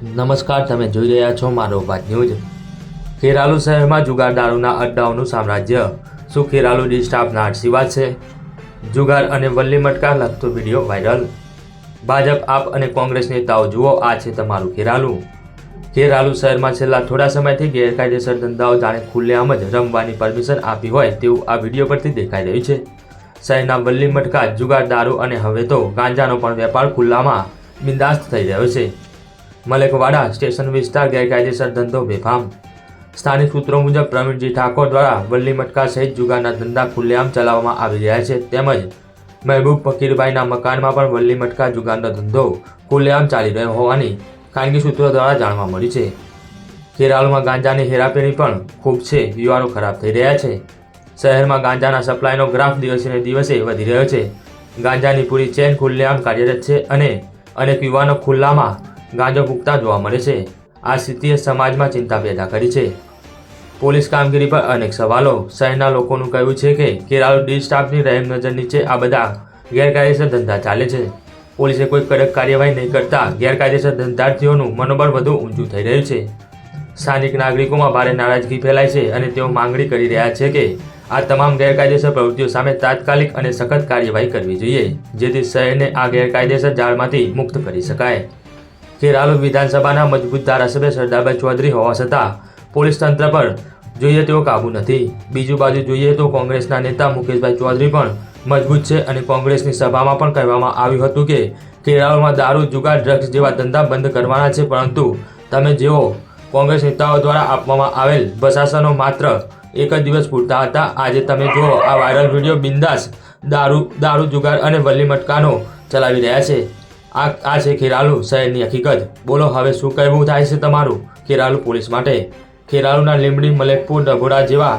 નમસ્કાર, તમે જોઈ રહ્યા છો મારો વાત ન્યૂઝ। ખેરાલુ શહેરમાં જુગાર દારૂના અડ્ડાઓનું સામ્રાજ્ય। શું ખેરાલુ ડી સ્ટાફના આશીર્વાદ છે? જુગાર અને વલ્લી મટકા લગતો વિડીયો વાયરલ। ભાજપ, આપ અને કોંગ્રેસ નેતાઓ જુઓ, આ છે તમારું ખેરાલુ। ખેરાલુ શહેરમાં છેલ્લા થોડા સમયથી ગેરકાયદેસર ધંધાઓ જાણે ખુલ્લેઆમ જ રમવાની પરમિશન આપી હોય તેવું આ વિડીયો પરથી દેખાઈ રહ્યું છે। શહેરના વલ્લી મટકા, જુગાર, દારૂ અને હવે તો ગાંજાનો પણ વેપાર ખુલ્લામાં બિંદાસ્ત થઈ રહ્યો છે। મલેકવાડા સ્ટેશન વિસ્તાર ગેરકાયદેસર ધંધો બેફામ। સ્થાનિક સૂત્રો મુજબ પ્રવીણજી ઠાકોર દ્વારા વલ્લી મટકા સહિત જુગારના ધંધા ખુલ્લેઆમ ચલાવવામાં આવી રહ્યા છે। તેમજ મહેબૂબ ફકીરભાઈના મકાનમાં પણ વલ્લી મટકા જુગારનો ધંધો ખુલ્લેઆમ ચાલી રહ્યો હોવાની ખાનગી સૂત્રો દ્વારા જાણવા મળ્યું છે। ખેરાલુમાં ગાંજાની હેરાફેરી પણ ખૂબ છે, યુવાનો ખરાબ થઈ રહ્યા છે। શહેરમાં ગાંજાના સપ્લાયનો ગ્રાફ દિવસે દિવસે વધી રહ્યો છે। ગાંજાની પૂરી ચેન ખુલ્લેઆમ કાર્યરત છે અને અનેક યુવાનો ખુલ્લામાં ગાંજો ફૂંકતા જોવા મળે છે। આ સ્થિતિએ સમાજમાં ચિંતા પેદા કરી છે। પોલીસ કામગીરી પર અનેક સવાલો। શહેરના લોકોનું કહેવું છે કે ખેરાલુ ડી સ્ટાફની રહેમ નજર નીચે આ બધા ગેરકાયદેસર ધંધા ચાલે છે। પોલીસે કોઈ કડક કાર્યવાહી નહીં કરતા ગેરકાયદેસર ધંધાર્થીઓનું મનોબળ વધુ ઊંચું થઈ રહ્યું છે। સ્થાનિક નાગરિકોમાં ભારે નારાજગી ફેલાય છે અને તેઓ માંગણી કરી રહ્યા છે કે આ તમામ ગેરકાયદેસર પ્રવૃત્તિઓ સામે તાત્કાલિક અને સખત કાર્યવાહી કરવી જોઈએ, જેથી શહેરને આ ગેરકાયદેસર જાળમાંથી મુક્ત કરી શકાય। ખેરાલુ વિધાનસભાના મજબૂત ધારાસભ્ય સરદારભાઈ ચૌધરી હોવા છતાં પોલીસ તંત્ર પર જોઈએ તેવો કાબુ નથી। બીજી બાજુ જોઈએ તો કોંગ્રેસના નેતા મુકેશભાઈ ચૌધરી પણ મજબૂત છે અને કોંગ્રેસની સભામાં પણ કહેવામાં આવ્યું હતું કે ખેરાલુમાં દારૂ, જુગાર, ડ્રગ્સ જેવા ધંધા બંધ કરવાના છે, પરંતુ તમે જેઓ કોંગ્રેસ નેતાઓ દ્વારા આપવામાં આવેલ પ્રશાસનો માત્ર એક જ દિવસ પૂરતા હતા। આજે તમે જુઓ આ વાયરલ વિડીયો બિંદાસ દારૂ, જુગાર અને વલ્લી મટકાનો ચલાવી રહ્યા છે। આ છે ખેરાલુ શહેરની હકીકત। બોલો હવે શું કહેવું થાય છે તમારું ખેરાલુ પોલીસ માટે? ખેરાલુના લીંબડી, મલેકપુર, ડભોડા જેવા